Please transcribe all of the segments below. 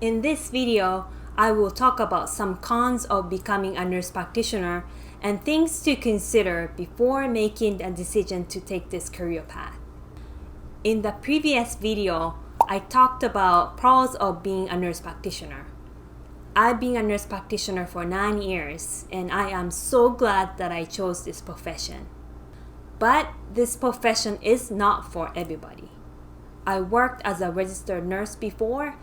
In this video, I will talk about some cons of becoming a nurse practitioner and things to consider before making a decision to take this career path. In the previous video, I talked about pros of being a nurse practitioner. I've been a nurse practitioner for 9 years and I am so glad that I chose this profession. But this profession is not for everybody. I worked as a registered nurse before,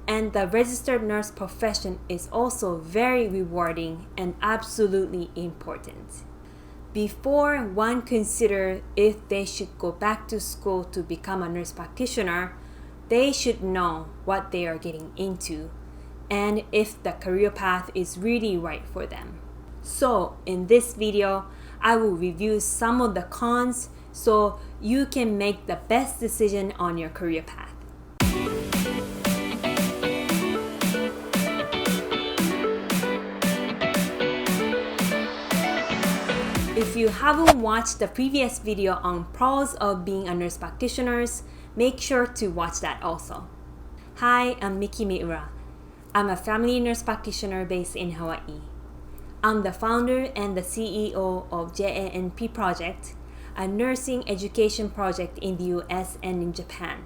and the registered nurse profession is also very rewarding and absolutely important. Before one considers if they should go back to school to become a nurse practitioner, they should know what they are getting into and if the career path is really right for them. So in this video, I will review some of the cons so you can make the best decision on your career path. If you haven't watched the previous video on pros of being a nurse practitioner, make sure to watch that also. Hi, I'm Miki Miura. I'm a family nurse practitioner based in Hawaii. I'm the founder and the CEO of JNP Project, a nursing education project in the US and in Japan.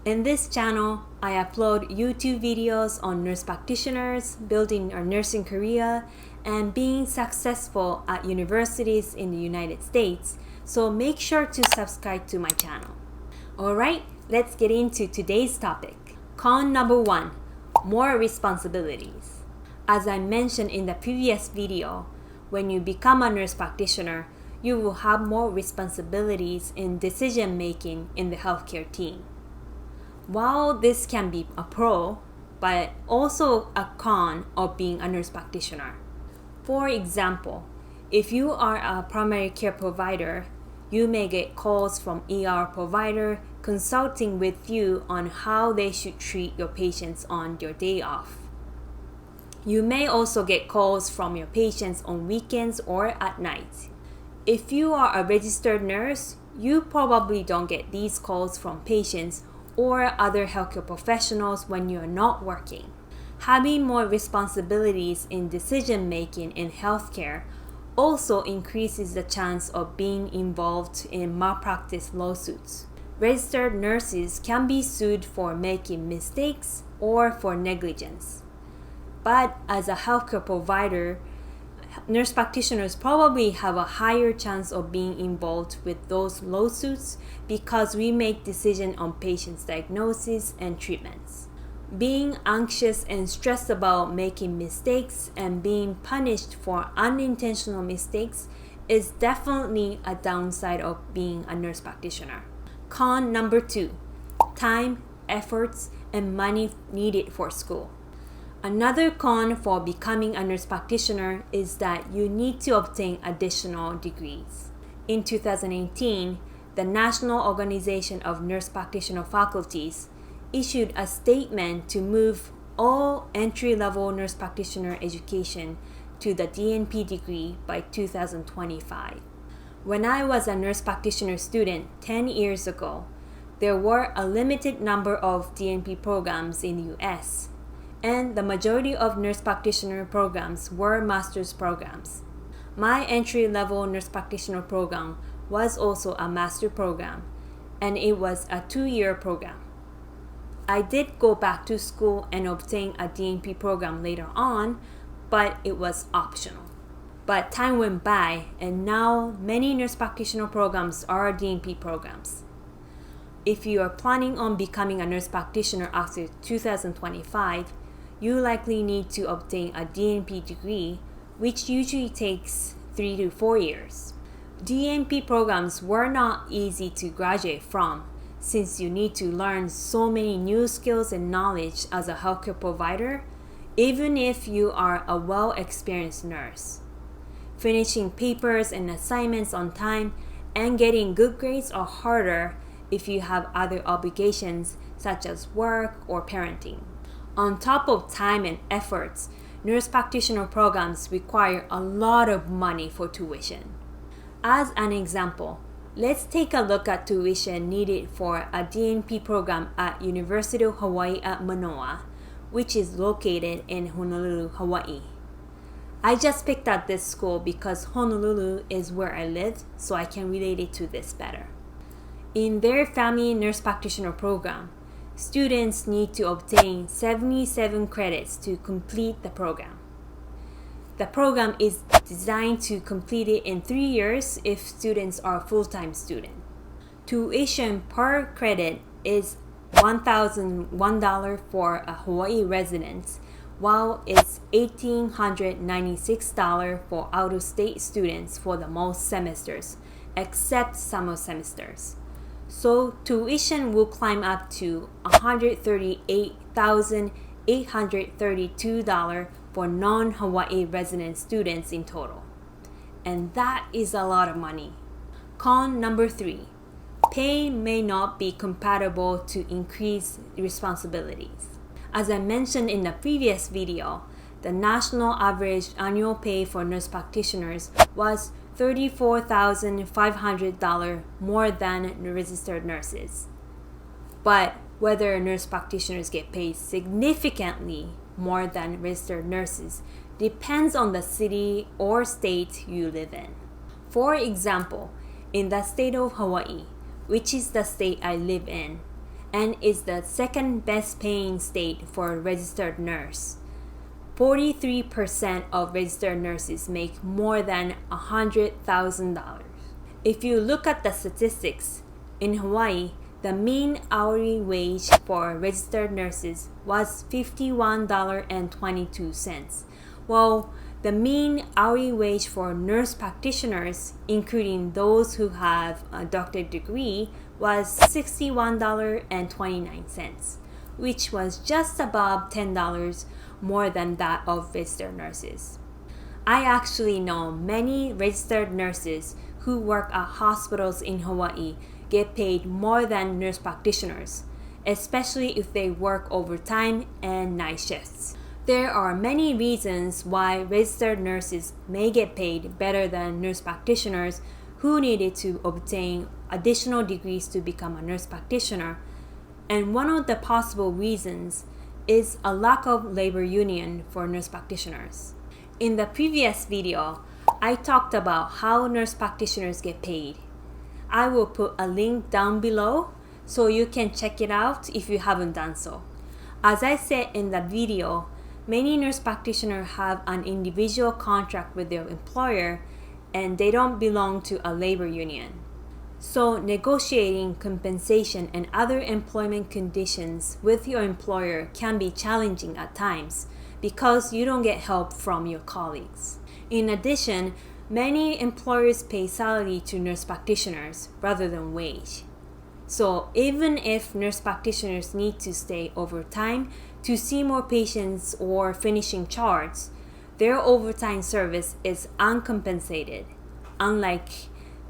In this channel, I upload YouTube videos on nurse practitioners, building our nursing career, and being successful at universities in the United States, so make sure to subscribe to my channel. Alright, let's get into today's topic. Con number 1, more responsibilities. As I mentioned in the previous video, when you become a nurse practitioner, you will have more responsibilities in decision making in the healthcare team. While this can be a pro, but also a con of being a nurse practitioner. For example, if you are a primary care provider, you may get calls from ER provider consulting with you on how they should treat your patients on your day off. You may also get calls from your patients on weekends or at night. If you are a registered nurse, you probably don't get these calls from patients or other healthcare professionals when you're not working. Having more responsibilities in decision making in healthcare also increases the chance of being involved in malpractice lawsuits. Registered nurses can be sued for making mistakes or for negligence. But as a healthcare provider, nurse practitioners probably have a higher chance of being involved with those lawsuits because we make decisions on patients' diagnoses and treatments. Being anxious and stressed about making mistakes and being punished for unintentional mistakes is definitely a downside of being a nurse practitioner. Con number 2, time, efforts, and money needed for school. Another con for becoming a nurse practitioner is that you need to obtain additional degrees. In 2018, the National Organization of Nurse Practitioner Faculties issued a statement to move all entry-level nurse practitioner education to the DNP degree by 2025. When I was a nurse practitioner student 10 years ago, there were a limited number of DNP programs in the US, and the majority of nurse practitioner programs were master's programs. My entry-level nurse practitioner program was also a master program, and it was a 2-year program. I did go back to school and obtain a DNP program later on, but it was optional. But time went by, and now many nurse practitioner programs are DNP programs. If you are planning on becoming a nurse practitioner after 2025, you likely need to obtain a DNP degree, which usually takes 3 to 4 years. DNP programs were not easy to graduate from, since you need to learn so many new skills and knowledge as a healthcare provider, even if you are a well-experienced nurse. Finishing papers and assignments on time and getting good grades are harder if you have other obligations such as work or parenting. On top of time and efforts, nurse practitioner programs require a lot of money for tuition. As an example, let's take a look at tuition needed for a DNP program at University of Hawaii at Manoa, which is located in Honolulu, Hawaii. I just picked out this school because Honolulu is where I live, so I can relate it to this better. In their family nurse practitioner program, students need to obtain 77 credits to complete the program. The program is designed to complete it in 3 years if students are full-time students. Tuition per credit is $1,001 for a Hawaii resident, while it's $1,896 for out-of-state students for the most semesters, except summer semesters. So tuition will climb up to $138,832 for non-Hawaii resident students in total. And that is a lot of money. Con number 3. Pay may not be compatible to increased responsibilities. As I mentioned in the previous video, the national average annual pay for nurse practitioners was $34,500 more than registered nurses. But whether nurse practitioners get paid significantly more than registered nurses depends on the city or state you live in. For example, in the state of Hawaii, which is the state I live in, and is the second best paying state for a registered nurse, 43% of registered nurses make more than $100,000. If you look at the statistics, in Hawaii, the mean hourly wage for registered nurses was $51.22, while the mean hourly wage for nurse practitioners, including those who have a doctorate degree, was $61.29, which was just above $10 more than that of registered nurses. I actually know many registered nurses who work at hospitals in Hawaii get paid more than nurse practitioners, especially if they work overtime and night shifts. There are many reasons why registered nurses may get paid better than nurse practitioners who needed to obtain additional degrees to become a nurse practitioner, and one of the possible reasons is a lack of labor union for nurse practitioners. In the previous video, I talked about how nurse practitioners get paid. I will put a link down below so you can check it out if you haven't done so. As I said in the video, many nurse practitioners have an individual contract with their employer and they don't belong to a labor union. So negotiating compensation and other employment conditions with your employer can be challenging at times because you don't get help from your colleagues. In addition, many employers pay salary to nurse practitioners rather than wage. So even if nurse practitioners need to stay overtime to see more patients or finishing charts, their overtime service is uncompensated, unlike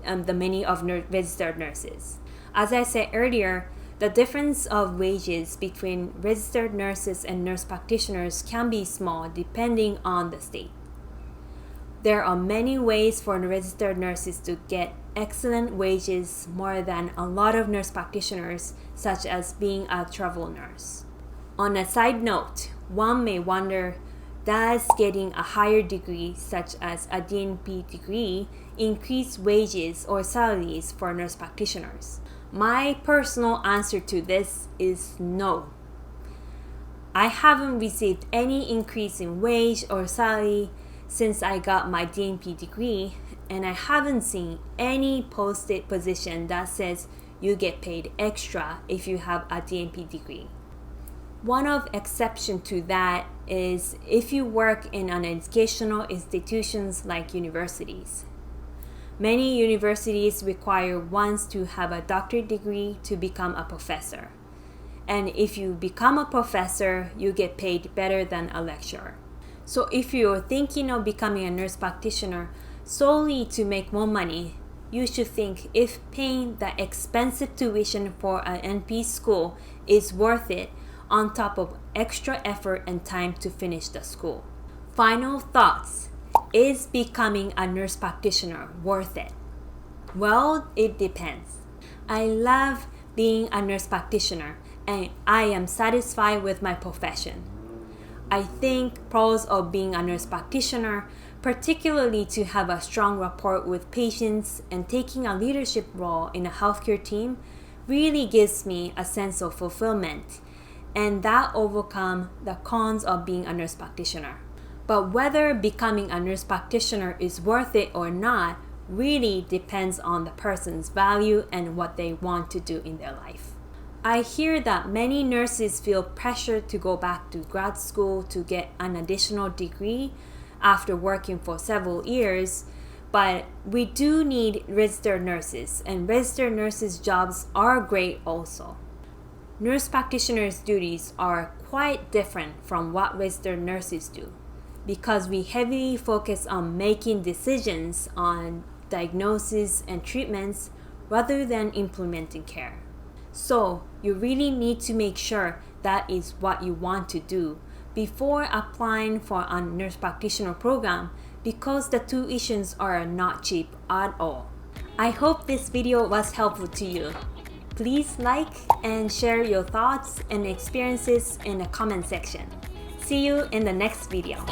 the many of registered nurses. As I said earlier, the difference of wages between registered nurses and nurse practitioners can be small depending on the state. There are many ways for registered nurses to get excellent wages more than a lot of nurse practitioners, such as being a travel nurse. On a side note, one may wonder, does getting a higher degree, such as a DNP degree, increase wages or salaries for nurse practitioners? My personal answer to this is no. I haven't received any increase in wage or salary since I got my DNP degree, and I haven't seen any posted position that says you get paid extra if you have a DNP degree. One of exception to that is if you work in an educational institutions like universities. Many universities require one to have a doctorate degree to become a professor. And if you become a professor, you get paid better than a lecturer. So if you're thinking of becoming a nurse practitioner solely to make more money, you should think if paying the expensive tuition for an NP school is worth it on top of extra effort and time to finish the school. Final thoughts. Is becoming a nurse practitioner worth it? Well, it depends. I love being a nurse practitioner and I am satisfied with my profession. I think pros of being a nurse practitioner, particularly to have a strong rapport with patients and taking a leadership role in a healthcare team, really gives me a sense of fulfillment, and that overcomes the cons of being a nurse practitioner. But whether becoming a nurse practitioner is worth it or not really depends on the person's value and what they want to do in their life. I hear that many nurses feel pressured to go back to grad school to get an additional degree after working for several years, but we do need registered nurses, and registered nurses' jobs are great also. Nurse practitioners' duties are quite different from what registered nurses do, because we heavily focus on making decisions on diagnosis and treatments rather than implementing care. So you really need to make sure that is what you want to do before applying for a nurse practitioner program, because the tuitions are not cheap at all. I hope this video was helpful to you. Please like and share your thoughts and experiences in the comment section. See you in the next video.